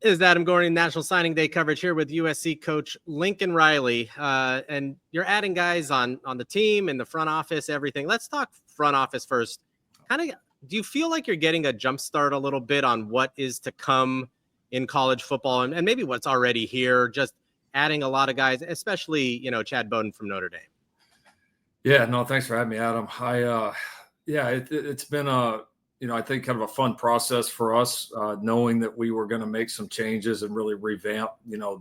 This is Adam Gorney, National Signing Day coverage here with USC coach Lincoln Riley. And you're adding guys on the team, in the front office, everything. Let's talk front office first. Do you feel like you're getting a jump start a little bit on what is to come in college football and maybe what's already here, just adding a lot of guys, especially, Chad Bowden from Notre Dame? Yeah, no, thanks for having me, Adam. It's been I think kind of a fun process for us, knowing that we were going to make some changes and really revamp,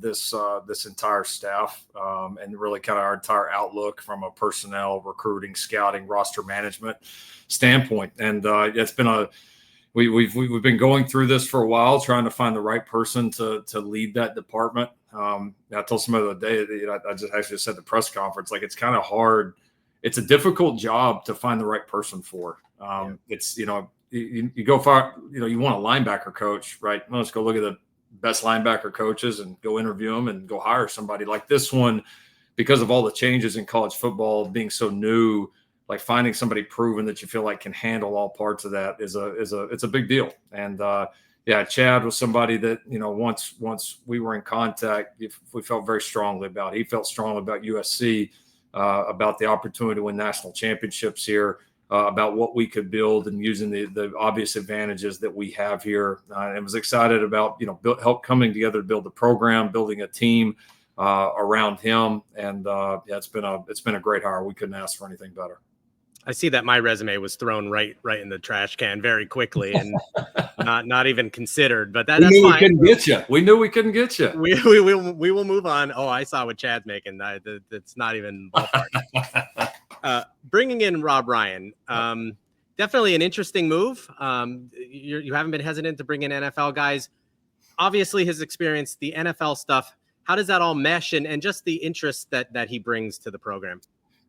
this entire staff and really kind of our entire outlook from a personnel, recruiting, scouting, roster management standpoint. And it's been we've been going through this for a while, trying to find the right person to lead that department. I told somebody the other day, I just actually said at the press conference, like, it's kind of hard. It's a difficult job to find the right person for. It's, you go far, you want a linebacker coach, right? Well, let's go look at the best linebacker coaches and go interview them and go hire somebody. Like this one, because of all the changes in college football being so new, like finding somebody proven that you feel like can handle all parts of that it's a big deal. And Chad was somebody that, once we were in contact, we felt very strongly about. He felt strongly about USC, about the opportunity to win national championships here, about what we could build and using the obvious advantages that we have here. And was excited about, help coming together to build the program, building a team around him. And it's been a great hire. We couldn't ask for anything better. I see that my resume was thrown right in the trash can very quickly and not even considered, but that's fine. We couldn't get you. We knew we couldn't get you. We will move on. Oh, I saw what Chad's making. It's not even ballpark. Bringing in Rob Ryan, definitely an interesting move. You haven't been hesitant to bring in NFL guys. Obviously, his experience, the NFL stuff, how does that all mesh and just the interest that he brings to the program?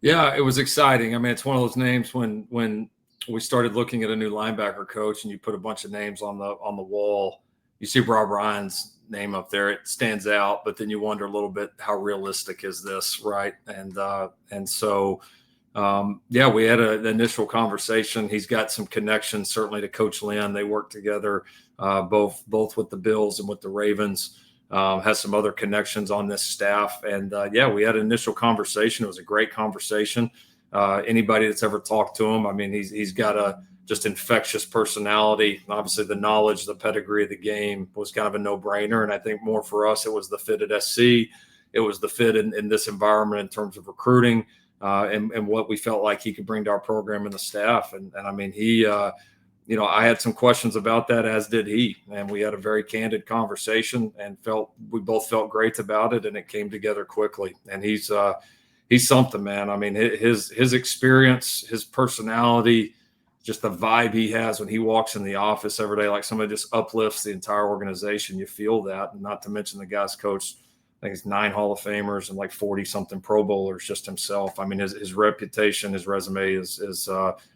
Yeah, it was exciting. I mean, it's one of those names when we started looking at a new linebacker coach and you put a bunch of names on the wall, you see Rob Ryan's name up there. It stands out, but then you wonder a little bit, how realistic is this, right? And so we had an initial conversation. He's got some connections certainly to Coach Lynn. They work together both with the Bills and with the Ravens. Has some other connections on this staff. And we had an initial conversation. It was a great conversation. Anybody that's ever talked to him, I mean, he's got a just infectious personality. Obviously the knowledge, the pedigree of the game was kind of a no-brainer. And I think more for us, it was the fit at SC. It was the fit in this environment in terms of recruiting and what we felt like he could bring to our program and the staff. And I mean, he I had some questions about that, as did he, and we had a very candid conversation and we both felt great about it, and it came together quickly. And he's something, man. I mean, his experience, his personality, just the vibe he has when he walks in the office every day, like somebody just uplifts the entire organization. You feel that, and not to mention the guy's coached, I think it's 9 Hall of Famers and like 40-something Pro Bowlers just himself. I mean, his reputation, his resume is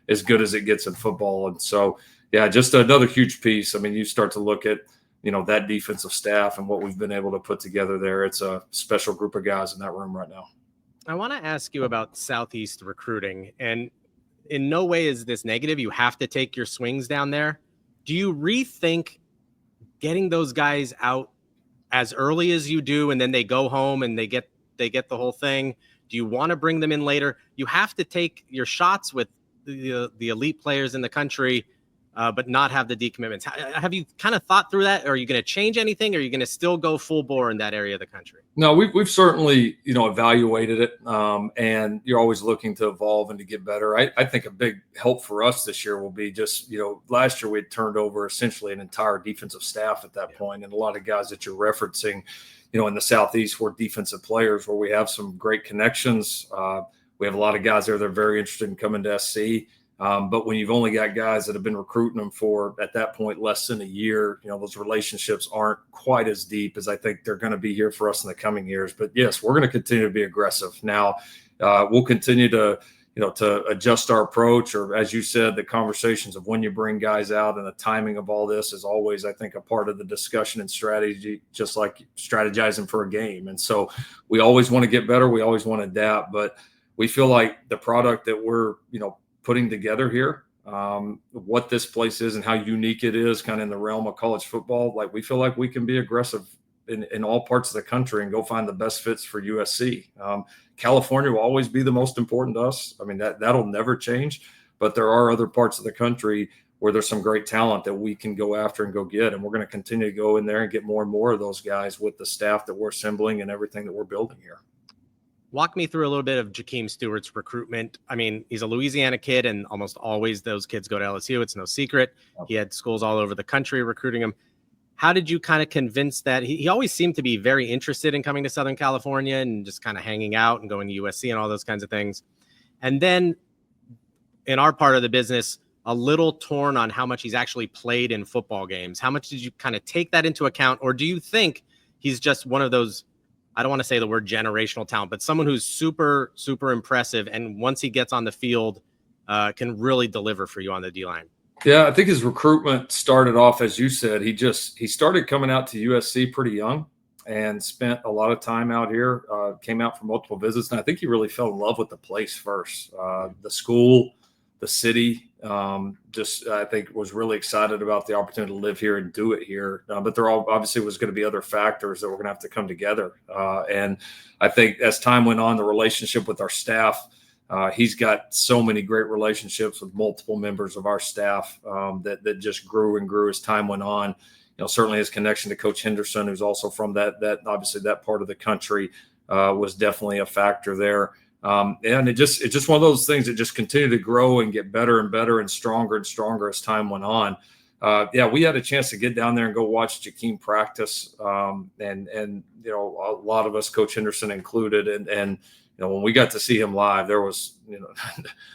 as good as it gets in football. And so, just another huge piece. I mean, you start to look at, that defensive staff and what we've been able to put together there. It's a special group of guys in that room right now. I want to ask you about Southeast recruiting, and in no way is this negative. You have to take your swings down there. Do you rethink getting those guys out as early as you do, and then they go home and they get the whole thing? Do you want to bring them in later? You have to take your shots with the elite players in the country, but not have the decommitments. Have you kind of thought through that? Are you going to change anything? Or are you going to still go full bore in that area of the country? No, we've certainly, evaluated it. And you're always looking to evolve and to get better. I think a big help for us this year will be just, last year we had turned over essentially an entire defensive staff at that point. And a lot of guys that you're referencing, in the Southeast were defensive players where we have some great connections. We have a lot of guys there that are very interested in coming to SC. But when you've only got guys that have been recruiting them for, at that point, less than a year, those relationships aren't quite as deep as I think they're going to be here for us in the coming years. But yes, we're going to continue to be aggressive. Now, we'll continue to adjust our approach, or as you said, the conversations of when you bring guys out and the timing of all this is always, I think, a part of the discussion and strategy, just like strategizing for a game. And so we always want to get better. We always want to adapt, but we feel like the product that we're, putting together here what this place is and how unique it is kind of in the realm of college football. Like, we feel like we can be aggressive in all parts of the country and go find the best fits for USC. California will always be the most important to us. I mean, that'll never change, but there are other parts of the country where there's some great talent that we can go after and go get. And we're going to continue to go in there and get more and more of those guys with the staff that we're assembling and everything that we're building here. Walk me through a little bit of Jahkeem Stewart's recruitment. I mean, he's a Louisiana kid, and almost always those kids go to LSU. It's no secret. He had schools all over the country recruiting him. How did you kind of convince that? He always seemed to be very interested in coming to Southern California and just kind of hanging out and going to USC and all those kinds of things. And then in our part of the business, a little torn on how much he's actually played in football games. How much did you kind of take that into account? Or do you think he's just one of those, I don't want to say the word generational talent, but someone who's super, super impressive, and once he gets on the field, can really deliver for you on the D-line? Yeah, I think his recruitment started off, as you said, he started coming out to USC pretty young and spent a lot of time out here, came out for multiple visits. And I think he really fell in love with the place first, the school, the city. I think was really excited about the opportunity to live here and do it here. But there obviously was going to be other factors that were going to have to come together. And I think as time went on, the relationship with our staff, he's got so many great relationships with multiple members of our staff that just grew and grew as time went on. Certainly his connection to Coach Henderson, who's also from that obviously that part of the country, was definitely a factor there. And it's just one of those things that just continued to grow and get better and better and stronger as time went on. We had a chance to get down there and go watch Jahkeem practice. And a lot of us, Coach Henderson included, and when we got to see him live, there was,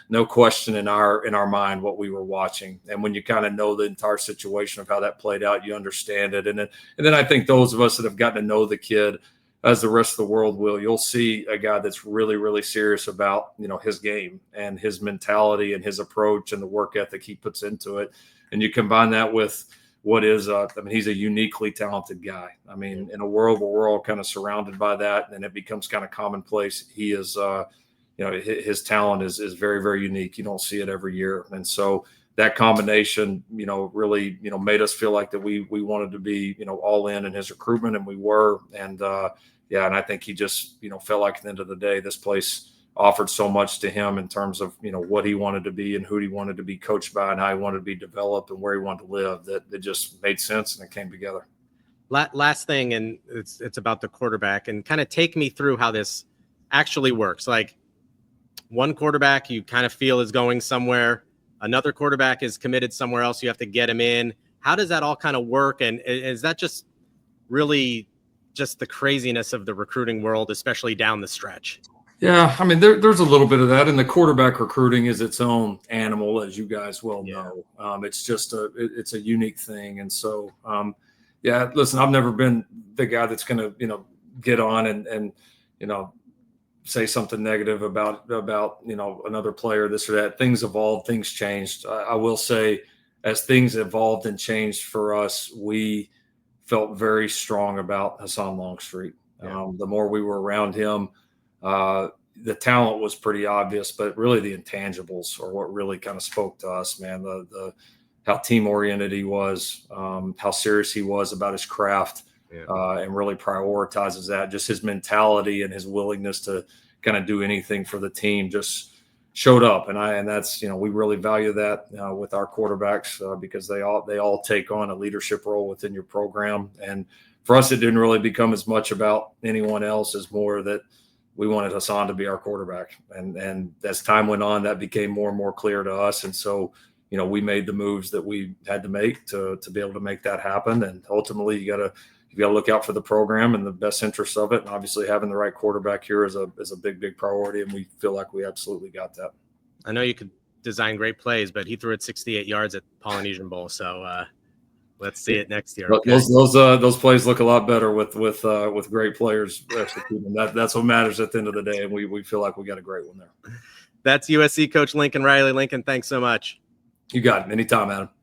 no question in our mind what we were watching. And when you kind of know the entire situation of how that played out, you understand it. And then I think those of us that have gotten to know the kid, as the rest of the world will, you'll see a guy that's really, really serious about, his game and his mentality and his approach and the work ethic he puts into it. And you combine that with what is, he's a uniquely talented guy. I mean, in a world where we're all kind of surrounded by that and it becomes kind of commonplace, he is, his talent is very, very unique. You don't see it every year. And so that combination, really, made us feel like that we wanted to be, all in his recruitment, and we were. And and I think he just, felt like at the end of the day, this place offered so much to him in terms of, what he wanted to be and who he wanted to be coached by and how he wanted to be developed and where he wanted to live, that it just made sense and it came together. Last thing, and it's about the quarterback, and kind of take me through how this actually works. Like, one quarterback you kind of feel is going somewhere, another quarterback is committed somewhere else, you have to get him in. How does that all kind of work? And is that just really just the craziness of the recruiting world, especially down the stretch? Yeah, I mean, there's a little bit of that, and the quarterback recruiting is its own animal, as you guys well know. It's just it's a unique thing, and so listen, I've never been the guy that's going to get on and say something negative about another player, this or that. Things evolved, things changed. I will say, as things evolved and changed for us, we felt very strong about Husan Longstreet. The more we were around him, the talent was pretty obvious, but really the intangibles are what really kind of spoke to us, man. The how team oriented he was, how serious he was about his craft, and really prioritizes that. Just his mentality and his willingness to kind of do anything for the team just showed up. And that's, we really value that with our quarterbacks because they all take on a leadership role within your program. And for us, it didn't really become as much about anyone else as more that we wanted Husan to be our quarterback. And as time went on, that became more and more clear to us. And so, we made the moves that we had to make to be able to make that happen. And ultimately, you got to look out for the program and the best interests of it. And obviously having the right quarterback here is a big, big priority. And we feel like we absolutely got that. I know you could design great plays, but he threw it 68 yards at Polynesian Bowl. So let's see it next year. Okay? Those plays look a lot better with great players executing. That's what matters at the end of the day. And we feel like we got a great one there. That's USC coach Lincoln Riley. Lincoln, thanks so much. You got it. Anytime, Adam.